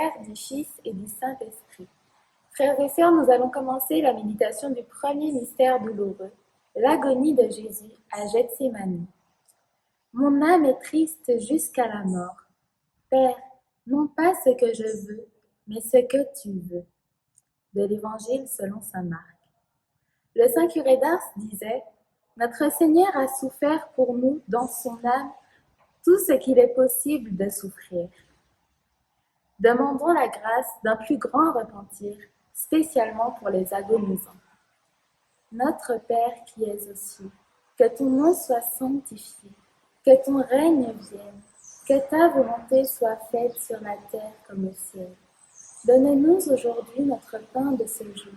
Père, du Fils et du Saint-Esprit. Frères et sœurs, nous allons commencer la méditation du premier mystère douloureux, l'agonie de Jésus à Gethsémani. Mon âme est triste jusqu'à la mort. Père, non pas ce que je veux, mais ce que tu veux. De l'Évangile selon saint Marc. Le saint curé d'Ars disait « Notre Seigneur a souffert pour nous dans son âme tout ce qu'il est possible de souffrir. » Demandons la grâce d'un plus grand repentir, spécialement pour les agonisants. Notre Père qui es aux cieux, que ton nom soit sanctifié, que ton règne vienne, que ta volonté soit faite sur la terre comme au ciel. Donne-nous aujourd'hui notre pain de ce jour.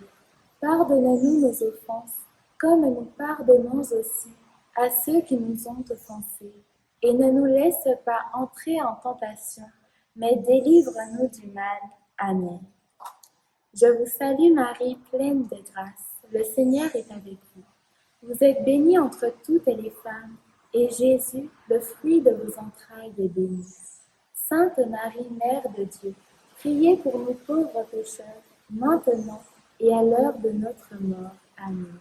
Pardonne-nous nos offenses, comme nous pardonnons aussi à ceux qui nous ont offensés. Et ne nous laisse pas entrer en tentation, mais délivre-nous du mal. Amen. Je vous salue Marie, pleine de grâce. Le Seigneur est avec vous. Vous êtes bénie entre toutes les femmes, et Jésus, le fruit de vos entrailles, est béni. Sainte Marie, Mère de Dieu, priez pour nous pauvres pécheurs, maintenant et à l'heure de notre mort. Amen.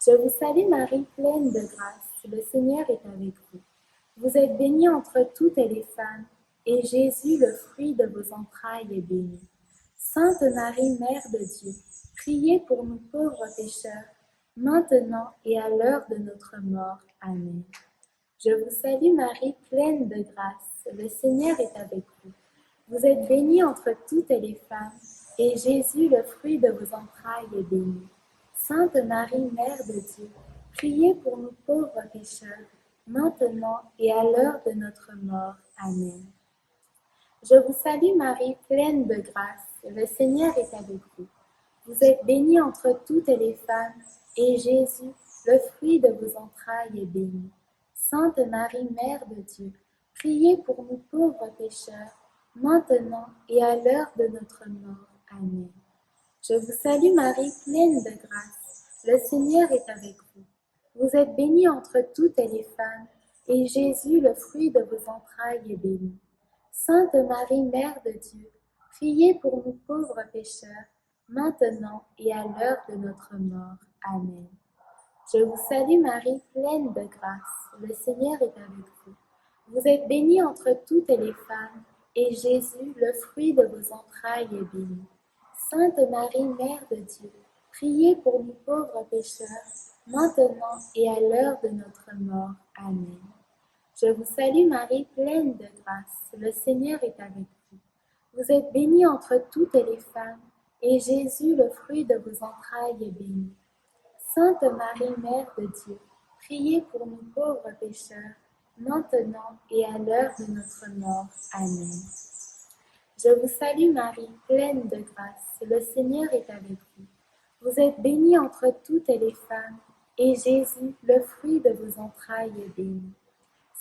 Je vous salue Marie, pleine de grâce. Le Seigneur est avec vous. Vous êtes bénie entre toutes les femmes, et Jésus, le fruit de vos entrailles, est béni. Sainte Marie, Mère de Dieu, priez pour nous pauvres pécheurs, maintenant et à l'heure de notre mort. Amen. Je vous salue Marie, pleine de grâce. Le Seigneur est avec vous. Vous êtes bénie entre toutes les femmes, et Jésus, le fruit de vos entrailles, est béni. Sainte Marie, Mère de Dieu, priez pour nous pauvres pécheurs, maintenant et à l'heure de notre mort. Amen. Je vous salue Marie, pleine de grâce. Le Seigneur est avec vous. Vous êtes bénie entre toutes les femmes, et Jésus, le fruit de vos entrailles, est béni. Sainte Marie, Mère de Dieu, priez pour nous pauvres pécheurs, maintenant et à l'heure de notre mort. Amen. Je vous salue Marie, pleine de grâce. Le Seigneur est avec vous. Vous êtes bénie entre toutes les femmes, et Jésus, le fruit de vos entrailles, est béni. Sainte Marie, Mère de Dieu, priez pour nous pauvres pécheurs, maintenant et à l'heure de notre mort. Amen. Je vous salue Marie, pleine de grâce. Le Seigneur est avec vous. Vous êtes bénie entre toutes les femmes, et Jésus, le fruit de vos entrailles, est béni. Sainte Marie, Mère de Dieu, priez pour nous pauvres pécheurs, maintenant et à l'heure de notre mort. Amen. Je vous salue Marie, pleine de grâce. Le Seigneur est avec vous. Vous êtes bénie entre toutes les femmes, et Jésus, le fruit de vos entrailles, est béni. Sainte Marie, Mère de Dieu, priez pour nous pauvres pécheurs, maintenant et à l'heure de notre mort. Amen. Je vous salue Marie, pleine de grâce. Le Seigneur est avec vous. Vous êtes bénie entre toutes les femmes, et Jésus, le fruit de vos entrailles, est béni.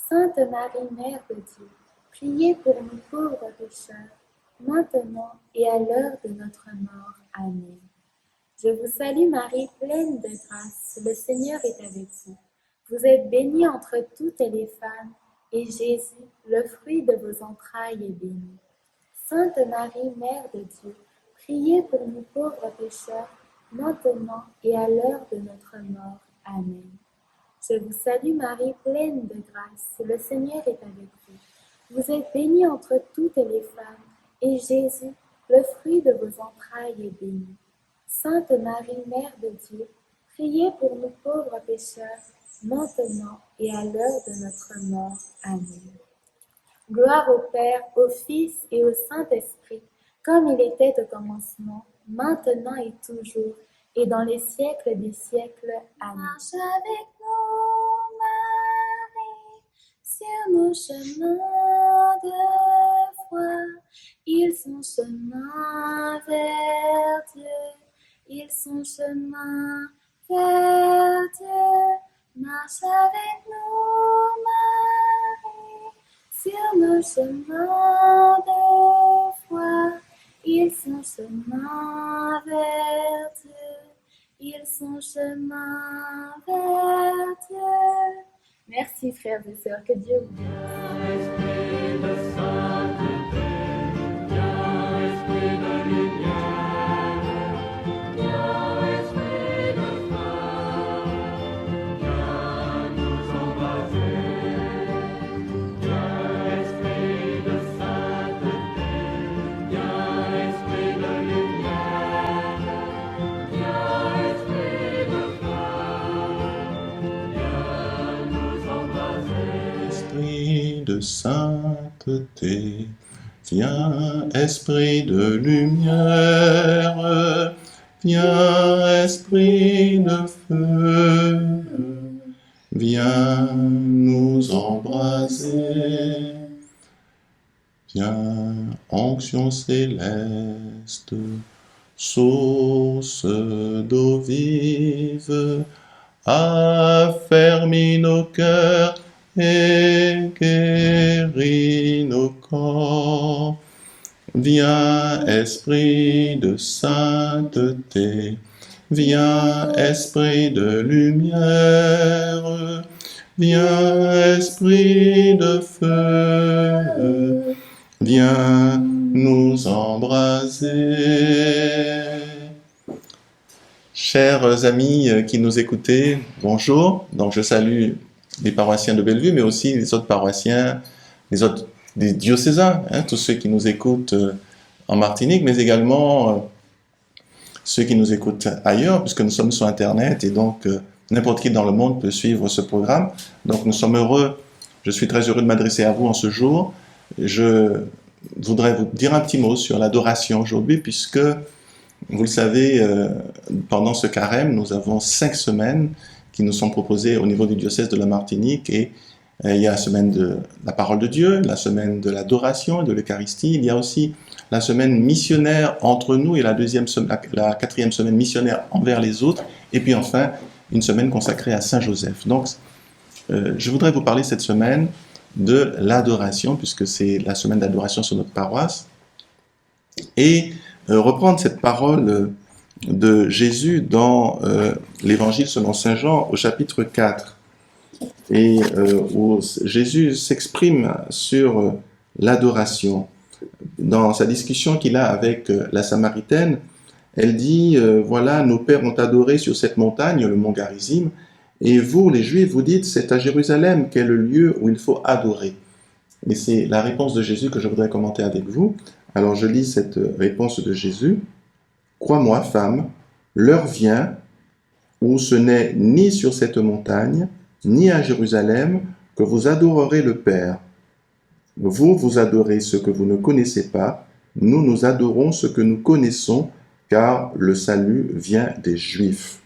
Sainte Marie, Mère de Dieu, priez pour nous pauvres pécheurs, maintenant et à l'heure de notre mort. Amen. Je vous salue Marie, pleine de grâce. Le Seigneur est avec vous. Vous êtes bénie entre toutes les femmes, et Jésus, le fruit de vos entrailles, est béni. Sainte Marie, Mère de Dieu, priez pour nous pauvres pécheurs, maintenant et à l'heure de notre mort. Amen. Je vous salue Marie, pleine de grâce. Le Seigneur est avec vous. Vous êtes bénie entre toutes les femmes, et Jésus, le fruit de vos entrailles, est béni. Sainte Marie, Mère de Dieu, priez pour nous pauvres pécheurs, maintenant et à l'heure de notre mort. Amen. Gloire au Père, au Fils et au Saint-Esprit, comme il était au commencement, maintenant et toujours, et dans les siècles des siècles. Amen. Marche avec nous, Marie, sur nos chemins de foi. Ils sont chemin vers Dieu, ils sont chemin vers Dieu. Marche avec nous, Marie, sur nos chemins de foi. Ils sont chemin vers Dieu. Ils sont chemin vers Dieu. Merci frères et sœurs, que Dieu vous bénisse. de sainteté. Viens, esprit de lumière, viens, esprit de feu, viens nous embraser. Viens, onction céleste, source d'eau vive, affermis nos cœurs et guéris nos corps. Viens, esprit de sainteté, viens, esprit de lumière, viens, esprit de feu, viens nous embraser. Chers amis qui nous écoutez, bonjour. Donc je salue les paroissiens de Bellevue, mais aussi les autres paroissiens, des diocésains, tous ceux qui nous écoutent en Martinique, mais également ceux qui nous écoutent ailleurs, puisque nous sommes sur Internet et donc n'importe qui dans le monde peut suivre ce programme. Donc nous sommes heureux, je suis très heureux de m'adresser à vous en ce jour. Je voudrais vous dire un petit mot sur l'adoration aujourd'hui, puisque vous le savez, pendant ce carême, nous avons 5 semaines qui nous sont proposées au niveau du diocèse de la Martinique, et il y a la semaine de la parole de Dieu, la semaine de l'adoration et de l'Eucharistie, il y a aussi la semaine missionnaire entre nous et la 4e semaine missionnaire envers les autres, et puis enfin une semaine consacrée à Saint Joseph. Donc je voudrais vous parler cette semaine de l'adoration, puisque c'est la semaine d'adoration sur notre paroisse, et reprendre cette parole de Jésus dans l'Évangile selon Saint Jean au chapitre 4, et où Jésus s'exprime sur l'adoration. Dans sa discussion qu'il a avec la Samaritaine, elle dit voilà, nos pères ont adoré sur cette montagne, le mont Garizim, et vous, les Juifs, vous dites c'est à Jérusalem qu'est le lieu où il faut adorer. Et c'est la réponse de Jésus que je voudrais commenter avec vous. Alors je lis cette réponse de Jésus. Crois-moi, femme, l'heure vient où ce n'est ni sur cette montagne, ni à Jérusalem que vous adorerez le Père. Vous, vous adorez ce que vous ne connaissez pas, nous adorons ce que nous connaissons, car le salut vient des Juifs.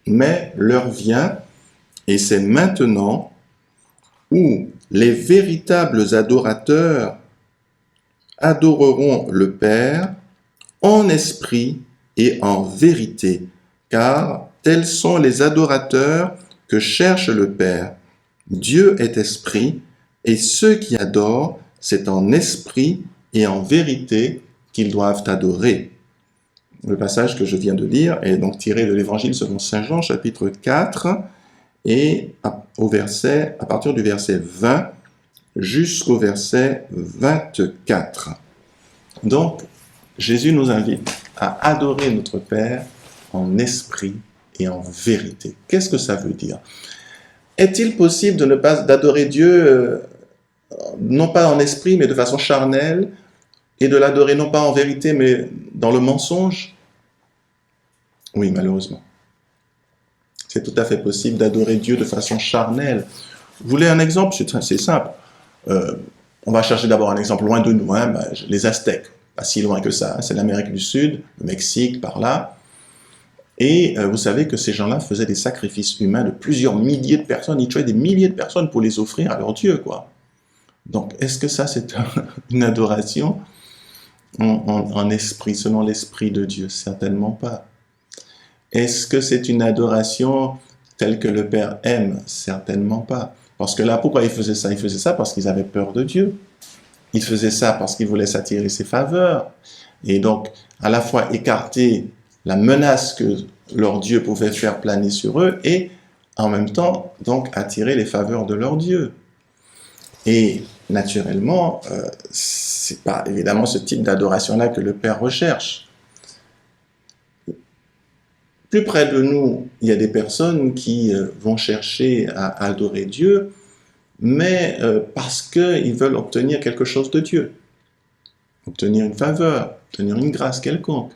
Mais l'heure vient, et c'est maintenant, où les véritables adorateurs adoreront le Père en esprit et en vérité, car tels sont les adorateurs que cherche le Père. Dieu est esprit, et ceux qui adorent, c'est en esprit et en vérité qu'ils doivent adorer. Le passage que je viens de lire est donc tiré de l'Évangile selon Saint Jean, chapitre 4, et à partir du verset 20 jusqu'au verset 24. Donc, Jésus nous invite à adorer notre Père en esprit et en vérité. Qu'est-ce que ça veut dire? Est-il possible de ne pas d'adorer Dieu, non pas en esprit, mais de façon charnelle, et de l'adorer non pas en vérité, mais dans le mensonge? Oui, malheureusement. C'est tout à fait possible d'adorer Dieu de façon charnelle. Vous voulez un exemple? C'est simple. On va chercher d'abord un exemple loin de nous, les Aztèques. Pas si loin que ça, c'est l'Amérique du Sud, le Mexique, par là. Et vous savez que ces gens-là faisaient des sacrifices humains de plusieurs milliers de personnes, ils tuaient des milliers de personnes pour les offrir à leur Dieu, quoi. Donc, est-ce que ça, c'est une adoration en esprit, selon l'esprit de Dieu? Certainement pas. Est-ce que c'est une adoration telle que le Père aime? Certainement pas. Parce que là, pourquoi ils faisaient ça? Ils faisaient ça parce qu'ils avaient peur de Dieu. Ils faisaient ça parce qu'ils voulaient s'attirer ses faveurs. Et donc, à la fois écarter la menace que leur Dieu pouvait faire planer sur eux et en même temps, donc, attirer les faveurs de leur Dieu. Et naturellement, c'est pas évidemment ce type d'adoration-là que le Père recherche. Plus près de nous, il y a des personnes qui vont chercher à adorer Dieu, mais parce qu'ils veulent obtenir quelque chose de Dieu, obtenir une faveur, obtenir une grâce quelconque.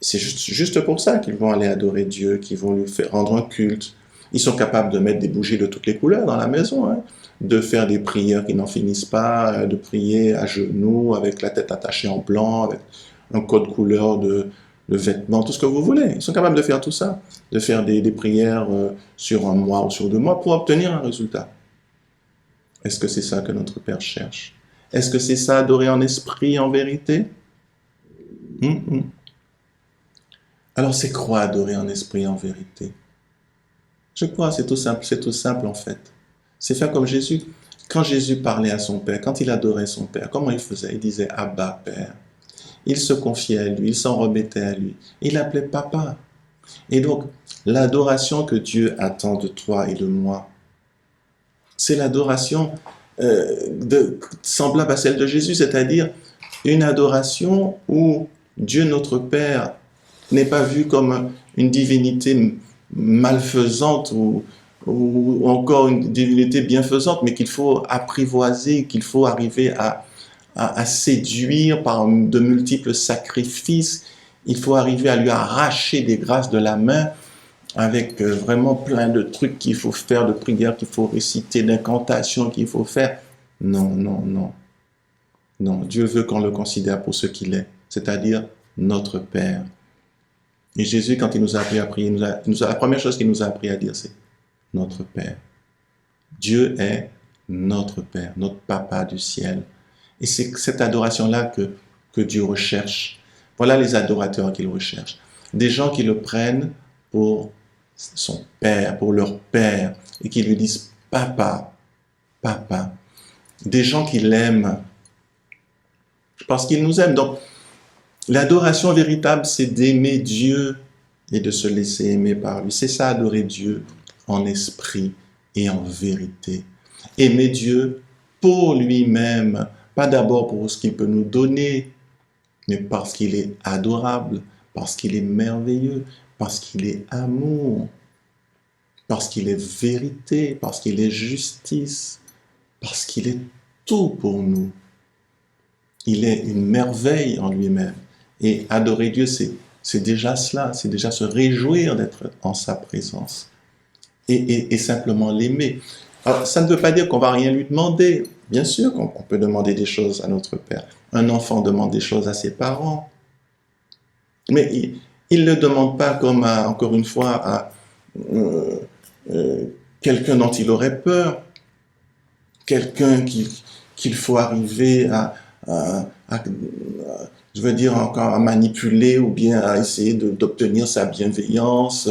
C'est juste pour ça qu'ils vont aller adorer Dieu, qu'ils vont lui faire rendre un culte. Ils sont capables de mettre des bougies de toutes les couleurs dans la maison, hein, de faire des prières qui n'en finissent pas, de prier à genoux, avec la tête attachée en blanc, avec un code couleur de vêtements, tout ce que vous voulez. Ils sont capables de faire tout ça, de faire des prières sur un mois ou sur 2 mois pour obtenir un résultat. Est-ce que c'est ça que notre Père cherche? Est-ce que c'est ça, adorer en esprit, en vérité? Alors c'est quoi adorer en esprit, en vérité? Je crois, c'est tout simple en fait. C'est faire comme Jésus. Quand Jésus parlait à son Père, quand il adorait son Père, comment il faisait? Il disait « Abba, Père ». Il se confiait à lui, il s'en remettait à lui. Il l'appelait Papa. Et donc, l'adoration que Dieu attend de toi et de moi, c'est l'adoration semblable à celle de Jésus, c'est-à-dire une adoration où Dieu notre Père n'est pas vu comme une divinité malfaisante ou encore une divinité bienfaisante, mais qu'il faut apprivoiser, qu'il faut arriver à séduire par de multiples sacrifices. Il faut arriver à lui arracher des grâces de la main avec vraiment plein de trucs qu'il faut faire, de prières qu'il faut réciter, d'incantations qu'il faut faire. Non, non, non. Non, Dieu veut qu'on le considère pour ce qu'il est, c'est-à-dire notre Père. Et Jésus, quand il nous a appris à prier, la première chose qu'il nous a appris à dire, c'est notre Père. Dieu est notre Père, notre Papa du ciel. Et c'est cette adoration-là que Dieu recherche. Voilà les adorateurs qu'il recherche. Des gens qui le prennent pour son Père, pour leur Père, et qui lui disent « Papa, Papa ». Des gens qui l'aiment, parce qu'il nous aime. Donc, l'adoration véritable, c'est d'aimer Dieu et de se laisser aimer par lui. C'est ça, adorer Dieu en esprit et en vérité. Aimer Dieu pour lui-même, pas d'abord pour ce qu'il peut nous donner, mais parce qu'il est adorable, parce qu'il est merveilleux, parce qu'il est amour, parce qu'il est vérité, parce qu'il est justice, parce qu'il est tout pour nous. Il est une merveille en lui-même. Et adorer Dieu, c'est déjà cela, c'est déjà se réjouir d'être en sa présence et simplement l'aimer. Alors, ça ne veut pas dire qu'on ne va rien lui demander. Bien sûr qu'on peut demander des choses à notre Père. Un enfant demande des choses à ses parents. Mais il ne le demande pas comme, encore une fois, à quelqu'un dont il aurait peur. Quelqu'un qu'il faut arriver je veux dire encore à manipuler ou bien à essayer d'obtenir sa bienveillance.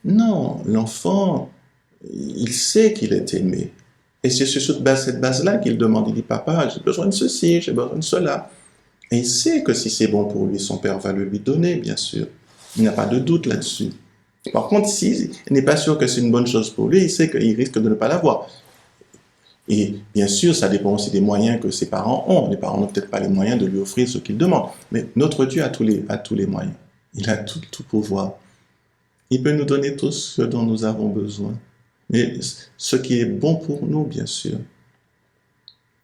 Non, l'enfant, il sait qu'il est aimé. Et c'est sur cette base-là qu'il demande. Il dit, papa, j'ai besoin de ceci, j'ai besoin de cela. Et il sait que si c'est bon pour lui, son père va le lui donner, bien sûr. Il n'a pas de doute là-dessus. Par contre, s'il n'est pas sûr que c'est une bonne chose pour lui, il sait qu'il risque de ne pas l'avoir. Et bien sûr, ça dépend aussi des moyens que ses parents ont. Les parents n'ont peut-être pas les moyens de lui offrir ce qu'il demande. Mais notre Dieu a tous les moyens. Il a tout pouvoir. Il peut nous donner tout ce dont nous avons besoin. Mais ce qui est bon pour nous, bien sûr.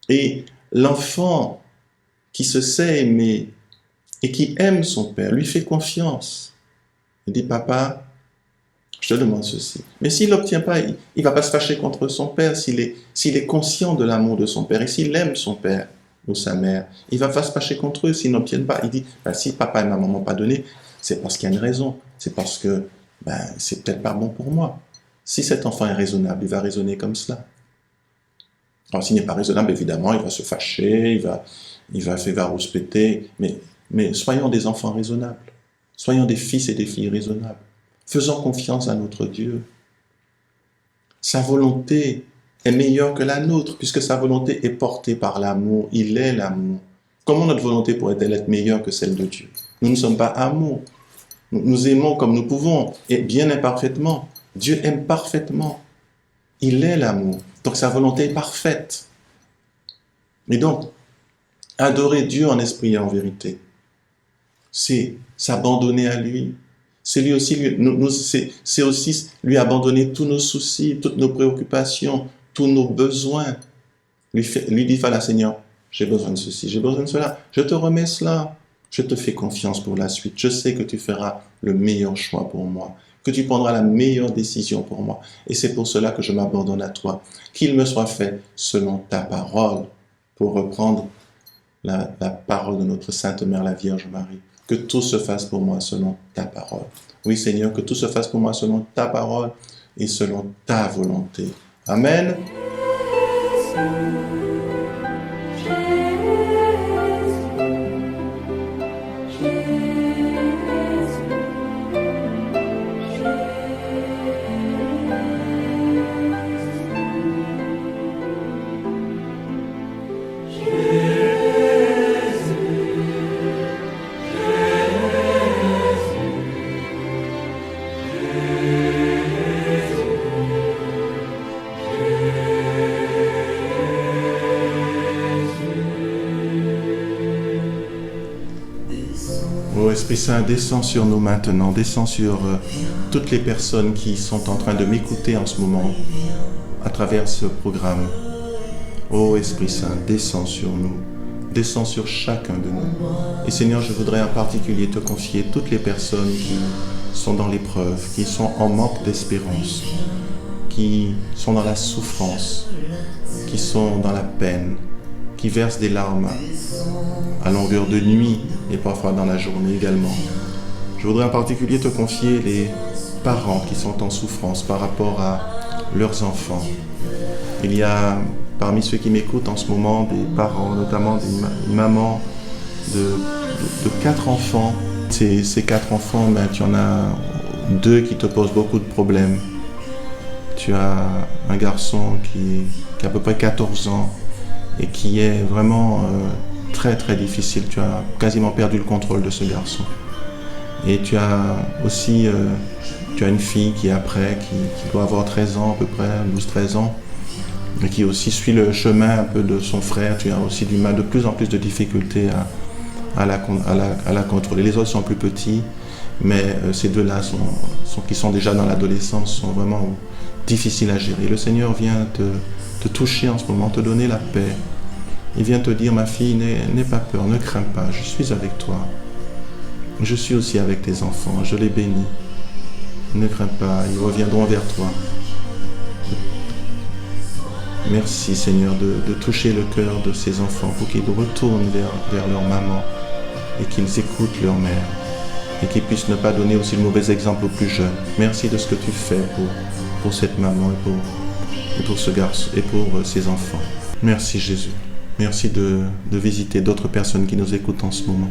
Et l'enfant qui se sait aimer et qui aime son père, lui fait confiance. Il dit, papa, je te demande ceci. Mais s'il n'obtient pas, il ne va pas se fâcher contre son père s'il est conscient de l'amour de son père et s'il aime son père ou sa mère. Il ne va pas se fâcher contre eux s'ils n'obtiennent pas. Il dit, si papa et maman ne m'ont pas donné, c'est parce qu'il y a une raison. C'est parce que c'est peut-être pas bon pour moi. Si cet enfant est raisonnable, il va raisonner comme cela. Alors s'il n'est pas raisonnable, évidemment, il va se fâcher, il va rouspéter. Mais soyons des enfants raisonnables. Soyons des fils et des filles raisonnables. Faisons confiance à notre Dieu. Sa volonté est meilleure que la nôtre, puisque sa volonté est portée par l'amour. Il est l'amour. Comment notre volonté pourrait-elle être meilleure que celle de Dieu? Nous ne sommes pas amour. Nous aimons comme nous pouvons, et bien imparfaitement. Dieu aime parfaitement. Il est l'amour. Donc sa volonté est parfaite. Et donc, adorer Dieu en esprit et en vérité, c'est s'abandonner à lui. C'est lui aussi, c'est aussi lui abandonner tous nos soucis, toutes nos préoccupations, tous nos besoins. Lui dire, voilà Seigneur, j'ai besoin de ceci, j'ai besoin de cela. Je te remets cela. Je te fais confiance pour la suite. Je sais que tu feras le meilleur choix pour moi. que tu prendras la meilleure décision pour moi. Et c'est pour cela que je m'abandonne à toi. Qu'il me soit fait selon ta parole, pour reprendre la parole de notre Sainte Mère, la Vierge Marie. Que tout se fasse pour moi selon ta parole. Oui, Seigneur, que tout se fasse pour moi selon ta parole et selon ta volonté. Amen. Oh Esprit Saint, descends sur nous maintenant, descends sur toutes les personnes qui sont en train de m'écouter en ce moment à travers ce programme. Oh Esprit Saint, descends sur nous, descends sur chacun de nous. Et Seigneur, je voudrais en particulier te confier toutes les personnes qui sont dans l'épreuve, qui sont en manque d'espérance, qui sont dans la souffrance, qui sont dans la peine, qui versent des larmes à longueur de nuit et parfois dans la journée également. Je voudrais en particulier te confier les parents qui sont en souffrance par rapport à leurs enfants. Il y a parmi ceux qui m'écoutent en ce moment des parents, notamment des mamans de 4 enfants. Ces 4 enfants, tu en as 2 qui te posent beaucoup de problèmes. Tu as un garçon qui a à peu près 14 ans et qui est vraiment très très difficile. Tu as quasiment perdu le contrôle de ce garçon. Et tu as aussi tu as une fille qui est après, qui doit avoir 13 ans à peu près, 12-13 ans, et qui aussi suit le chemin un peu de son frère. Tu as aussi de plus en plus de difficultés à la contrôler. Les autres sont plus petits, mais ces 2-là qui sont déjà dans l'adolescence sont vraiment difficiles à gérer. Le Seigneur vient te toucher en ce moment, te donner la paix. Il vient te dire, ma fille, n'aie pas peur, ne crains pas, je suis avec toi. Je suis aussi avec tes enfants, je les bénis. Ne crains pas, ils reviendront vers toi. Merci Seigneur de toucher le cœur de ces enfants pour qu'ils retournent vers leur maman et qu'ils écoutent leur mère et qu'ils puissent ne pas donner aussi le mauvais exemple aux plus jeunes. Merci de ce que tu fais pour cette maman et pour ce garçon et pour ces enfants. Merci Jésus. Merci de visiter d'autres personnes qui nous écoutent en ce moment.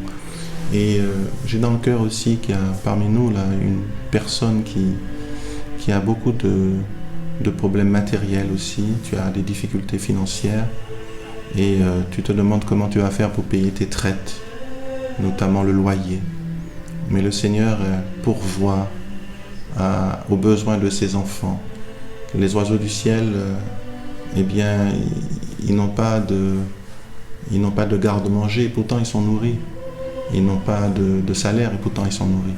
Et j'ai dans le cœur aussi qu'il y a parmi nous là, une personne qui a beaucoup de problèmes matériels aussi. Tu as des difficultés financières et tu te demandes comment tu vas faire pour payer tes traites, notamment le loyer. Mais le Seigneur pourvoit aux besoins de ses enfants. Les oiseaux du ciel, eh bien, ils n'ont pas de garde-manger et pourtant ils sont nourris. Ils n'ont pas de salaire et pourtant ils sont nourris.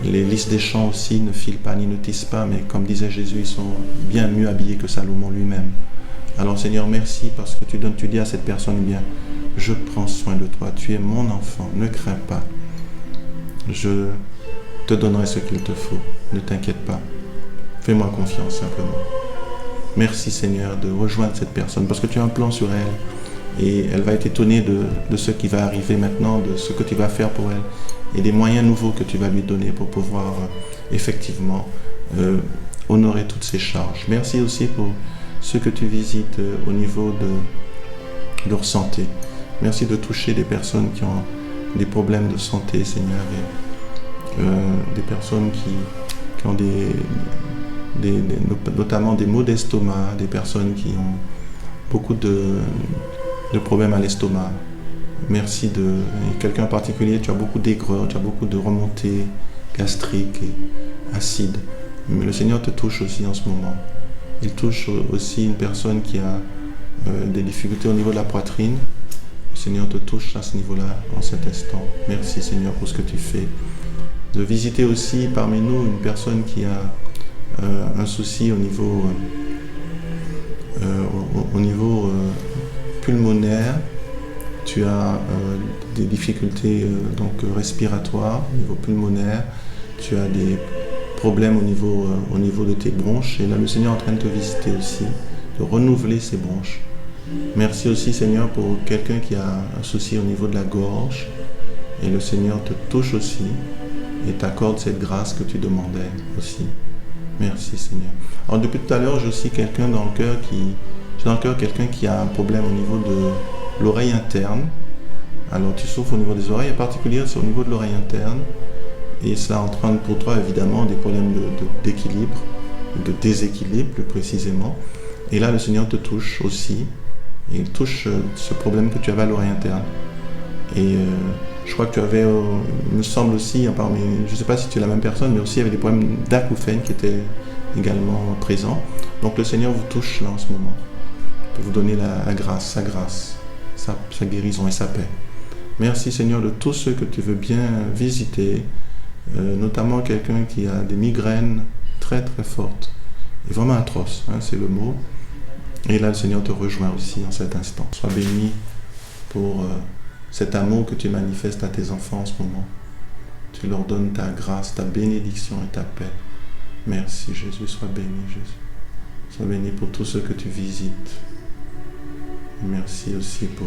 Les lys des champs aussi ne filent pas ni ne tissent pas, mais comme disait Jésus, ils sont bien mieux habillés que Salomon lui-même. Alors Seigneur, merci parce que tu dis à cette personne, eh bien, je prends soin de toi, tu es mon enfant, ne crains pas. Je te donnerai ce qu'il te faut, ne t'inquiète pas. Fais-moi confiance simplement. Merci Seigneur de rejoindre cette personne parce que tu as un plan sur elle. Et elle va être étonnée de ce qui va arriver maintenant, de ce que tu vas faire pour elle et des moyens nouveaux que tu vas lui donner pour pouvoir effectivement honorer toutes ses charges. Merci aussi pour ceux que tu visites au niveau de leur santé. Merci de toucher des personnes qui ont des problèmes de santé, Seigneur, et des personnes qui ont notamment des maux d'estomac, des personnes qui ont beaucoup de problèmes à l'estomac. Merci quelqu'un en particulier, tu as beaucoup d'aigreur, tu as beaucoup de remontées gastriques et acides. Mais le Seigneur te touche aussi en ce moment. Il touche aussi une personne qui a des difficultés au niveau de la poitrine. Le Seigneur te touche à ce niveau-là, en cet instant. Merci Seigneur pour ce que tu fais. De visiter aussi parmi nous une personne qui a un souci au niveau pulmonaire. Tu as des difficultés respiratoires au niveau pulmonaire. Tu as des problème au niveau de tes bronches. Et là, le Seigneur est en train de te visiter aussi, de renouveler ces bronches. Merci aussi, Seigneur, pour quelqu'un qui a un souci au niveau de la gorge. Et le Seigneur te touche aussi et t'accorde cette grâce que tu demandais aussi. Merci, Seigneur. Alors, depuis tout à l'heure, j'ai aussi quelqu'un dans le cœur quelqu'un qui a un problème au niveau de l'oreille interne. Alors, tu souffres au niveau des oreilles, en particulier c'est au niveau de l'oreille interne. Et ça entraîne pour toi, évidemment, des problèmes d'équilibre, de déséquilibre, plus précisément. Et là, le Seigneur te touche aussi. Et il touche ce problème que tu avais à l'oreille interne. Et je crois que tu avais, il me semble aussi, je ne sais pas si tu es la même personne, mais aussi il y avait des problèmes d'acouphènes qui étaient également présents. Donc le Seigneur vous touche là en ce moment, pour vous donner la grâce, sa guérison et sa paix. Merci Seigneur de tous ceux que tu veux bien visiter, notamment quelqu'un qui a des migraines très très fortes, et vraiment atroces, hein, c'est le mot. Et là le Seigneur te rejoint aussi en cet instant. Sois béni pour cet amour que tu manifestes à tes enfants en ce moment. Tu leur donnes ta grâce, ta bénédiction et ta paix. Merci Jésus, sois béni Jésus. Sois béni pour tous ceux que tu visites. Merci aussi pour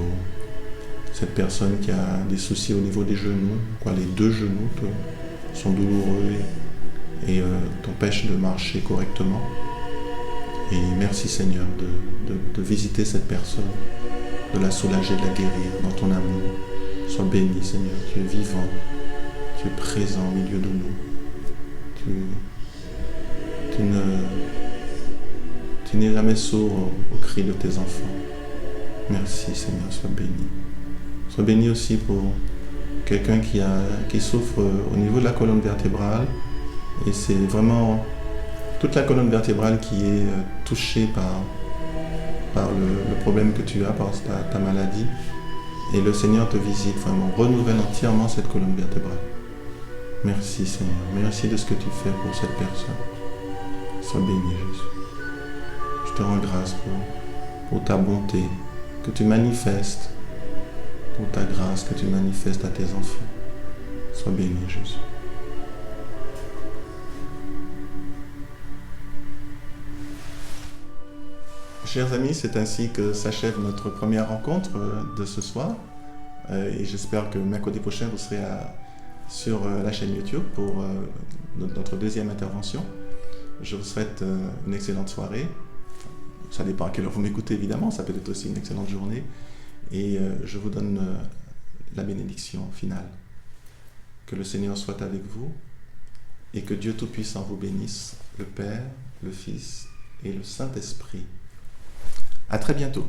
cette personne qui a des soucis au niveau des genoux. Les 2 genoux sont douloureux et t'empêchent de marcher correctement. Et merci Seigneur de visiter cette personne, de la soulager, de la guérir dans ton amour. Sois béni Seigneur, tu es vivant, tu es présent au milieu de nous. Tu n'es jamais sourd aux cris de tes enfants. Merci Seigneur, sois béni. Sois béni aussi pour quelqu'un qui souffre au niveau de la colonne vertébrale. Et c'est vraiment toute la colonne vertébrale qui est touchée par le problème que tu as, par ta maladie. Et le Seigneur te visite vraiment, renouvelle entièrement cette colonne vertébrale. Merci Seigneur, merci de ce que tu fais pour cette personne. Sois béni Jésus. Je te rends grâce pour ta bonté que tu manifestes, pour ta grâce que tu manifestes à tes enfants. Sois béni Jésus. Chers amis, c'est ainsi que s'achève notre première rencontre de ce soir. Et j'espère que mercredi prochain, vous serez sur la chaîne YouTube pour notre deuxième intervention. Je vous souhaite une excellente soirée. Ça dépend à quelle heure vous m'écoutez, évidemment. Ça peut être aussi une excellente journée. Et je vous donne la bénédiction finale. Que le Seigneur soit avec vous et que Dieu Tout-Puissant vous bénisse, le Père, le Fils et le Saint-Esprit. À très bientôt.